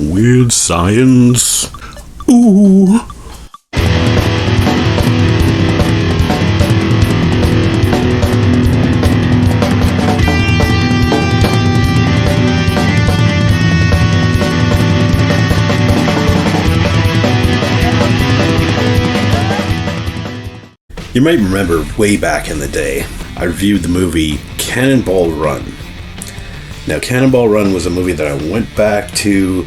Weird science. Ooh. You might remember way back in the day, I reviewed the movie Cannonball Run. Now, Cannonball Run was a movie that I went back to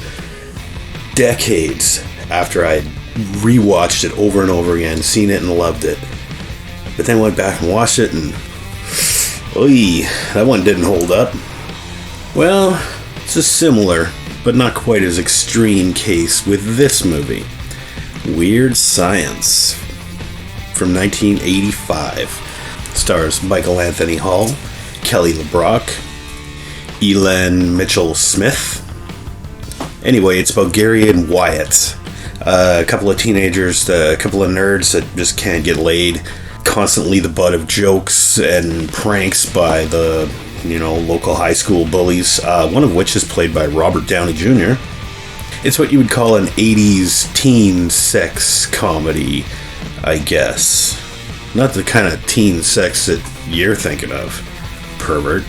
decades after I rewatched it over and over again, seen it and loved it. But then went back and watched it and, oy, that one didn't hold up. Well, it's a similar, but not quite as extreme case with this movie, Weird Science, from 1985. Stars Michael Anthony Hall, Kelly LeBrock, Elan Mitchell-Smith. Anyway, it's about Gary and Wyatt, a couple of teenagers, a couple of nerds that just can't get laid, constantly the butt of jokes and pranks by the, local high school bullies, one of which is played by Robert Downey Jr. It's what you would call an 80s teen sex comedy, I guess. Not the kind of teen sex that you're thinking of, pervert.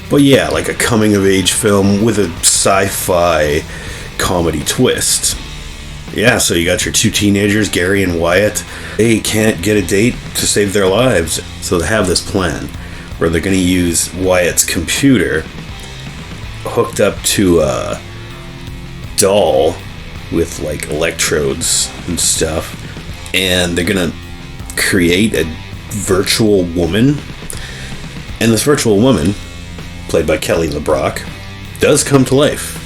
But yeah, like a coming-of-age film with a sci-fi comedy twist. Yeah, so you got your two teenagers, Gary and Wyatt. They can't get a date to save their lives, so they have this plan where they're going to use Wyatt's computer hooked up to a doll with like electrodes and stuff, and they're going to create a virtual woman. And this virtual woman, played by Kelly LeBrock, does come to life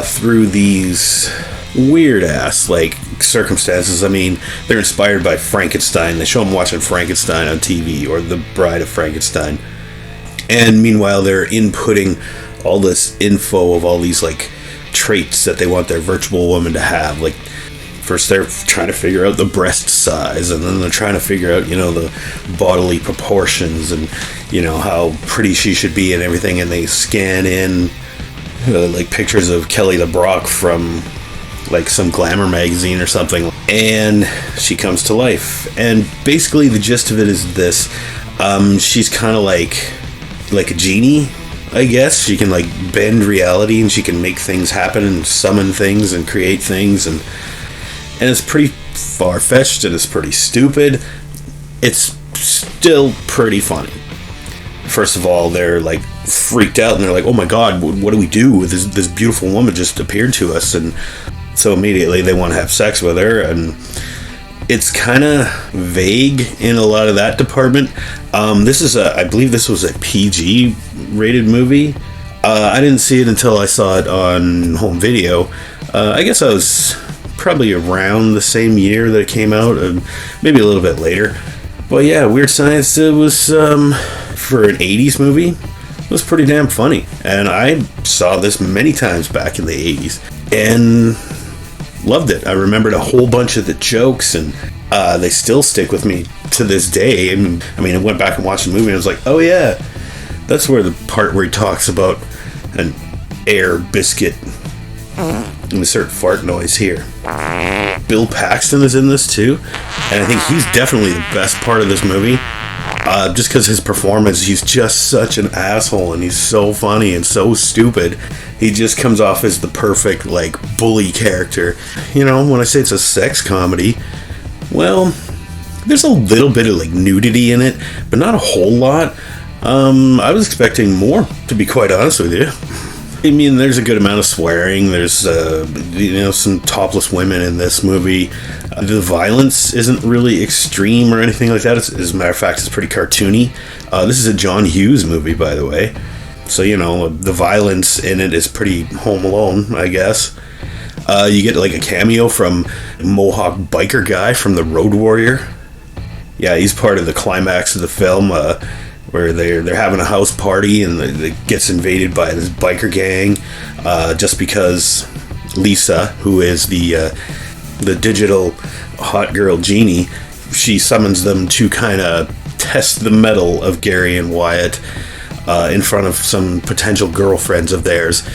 through these weird-ass, circumstances. I mean, they're inspired by Frankenstein. They show them watching Frankenstein on TV, or The Bride of Frankenstein. And meanwhile, they're inputting all this info of all these, traits that they want their virtual woman to have. First they're trying to figure out the breast size, and then they're trying to figure out, the bodily proportions and, how pretty she should be and everything, and they scan in, pictures of Kelly LeBrock from, some glamour magazine or something, and she comes to life. And basically the gist of it is this. She's kind of like a genie, I guess. She can, bend reality, and she can make things happen and summon things and create things, and it's pretty far-fetched, and it's pretty stupid. It's still pretty funny. First of all, they're freaked out, and they're like, oh my god, what do we do? This beautiful woman just appeared to us, and so immediately they want to have sex with her, and it's kind of vague in a lot of that department. I believe this was a PG rated movie. I didn't see it until I saw it on home video. I guess I was probably around the same year that it came out, maybe a little bit later. But yeah, Weird Science, it was, for an 80s movie, it was pretty damn funny. And I saw this many times back in the 80s, and loved it. I remembered a whole bunch of the jokes, and they still stick with me to this day. I mean, I went back and watched the movie, and I was like, oh yeah, that's where the part where he talks about an air biscuit. Insert fart noise here. Bill Paxton is in this too, and I think he's definitely the best part of this movie. Just because his performance, he's just such an asshole, and he's so funny and so stupid. He just comes off as the perfect, bully character. When I say it's a sex comedy, well, there's a little bit of, nudity in it, but not a whole lot. I was expecting more, to be quite honest with you. I mean, there's a good amount of swearing. There's, some topless women in this movie. The violence isn't really extreme or anything like that. As a matter of fact, it's pretty cartoony. This is a John Hughes movie, by the way. So, the violence in it is pretty Home Alone, I guess. You get, a cameo from Mohawk biker guy from The Road Warrior. Yeah, he's part of the climax of the film, where they're having a house party, and it gets invaded by this biker gang, just because Lisa, who is the digital hot girl genie, she summons them to kind of test the mettle of Gary and Wyatt in front of some potential girlfriends of theirs.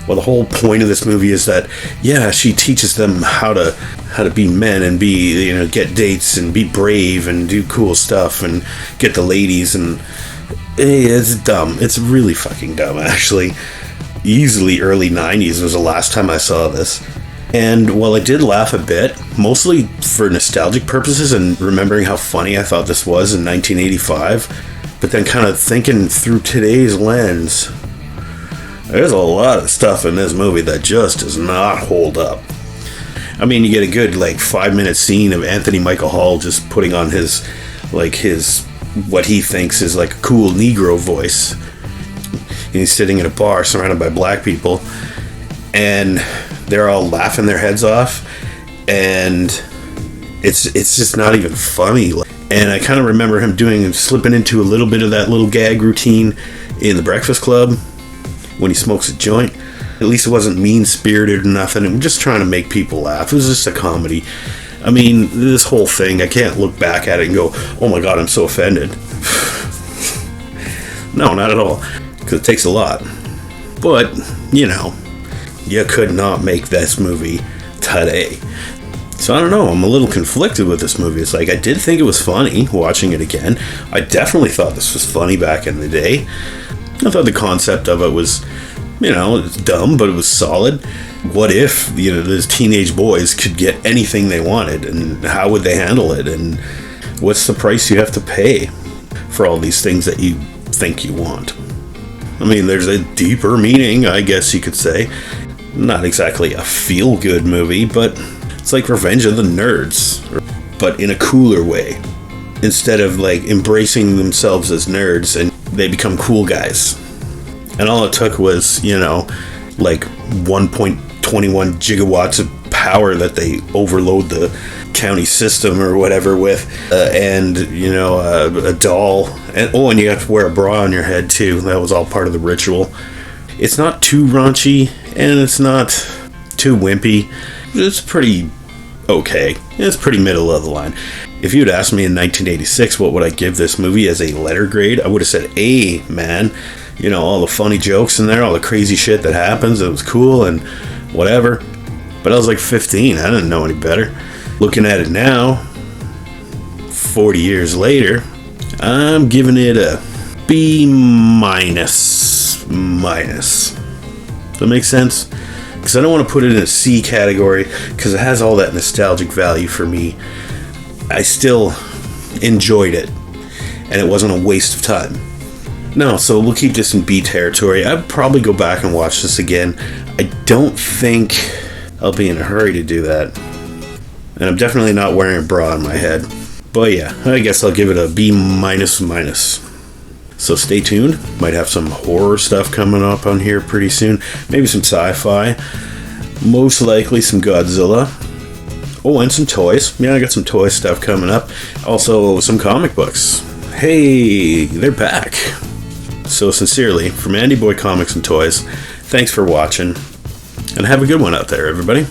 Well, the whole point of this movie is that, yeah, she teaches them how to be men and be, you know, get dates and be brave and do cool stuff and get the ladies, and it's dumb. It's really fucking dumb, actually. Easily early 90s was the last time I saw this. And while I did laugh a bit, mostly for nostalgic purposes and remembering how funny I thought this was in 1985, but then kind of thinking through today's lens, there's a lot of stuff in this movie that just does not hold up. I mean, you get a good, 5-minute scene of Anthony Michael Hall just putting on his what he thinks is, a cool Negro voice. And he's sitting in a bar surrounded by black people, and they're all laughing their heads off, and it's just not even funny. And I kind of remember him slipping into a little bit of that little gag routine in The Breakfast Club, when he smokes a joint. At least it wasn't mean-spirited or nothing. It was just trying to make people laugh. It was just a comedy. I mean, this whole thing, I can't look back at it and go, oh my god, I'm so offended. No, not at all. Because it takes a lot. But, you know, you could not make this movie today. So I don't know, I'm a little conflicted with this movie. It's I did think it was funny watching it again. I definitely thought this was funny back in the day. I thought the concept of it was, it's dumb, but it was solid. What if, those teenage boys could get anything they wanted, and how would they handle it? And what's the price you have to pay for all these things that you think you want? I mean, there's a deeper meaning, I guess you could say. Not exactly a feel-good movie, but it's like Revenge of the Nerds, but in a cooler way. Instead of embracing themselves as nerds, and they become cool guys. And all it took was, 1.21 gigawatts of power that they overload the county system or whatever with, and a doll, and you have to wear a bra on your head too. That was all part of the ritual. It's not too raunchy, and it's not too wimpy. It's pretty okay. It's pretty middle of the line. If you'd asked me in 1986 what would I give this movie as a letter grade, I would have said A, man. All the funny jokes in there, all the crazy shit that happens, it was cool and whatever. But I was 15, I didn't know any better. Looking at it now, 40 years later, I'm giving it a B minus. Does that make sense? Because I don't want to put it in a C category, because it has all that nostalgic value for me. I still enjoyed it, and it wasn't a waste of time. No, so we'll keep this in B territory. I'd probably go back and watch this again. I don't think I'll be in a hurry to do that. And I'm definitely not wearing a bra on my head. But yeah, I guess I'll give it a B minus minus. So stay tuned. Might have some horror stuff coming up on here pretty soon. Maybe some sci-fi. Most likely some Godzilla. Oh, and some toys. Yeah, I got some toy stuff coming up. Also, some comic books. Hey, they're back. So sincerely, from Andy Boy Comics and Toys, thanks for watching, and have a good one out there, everybody.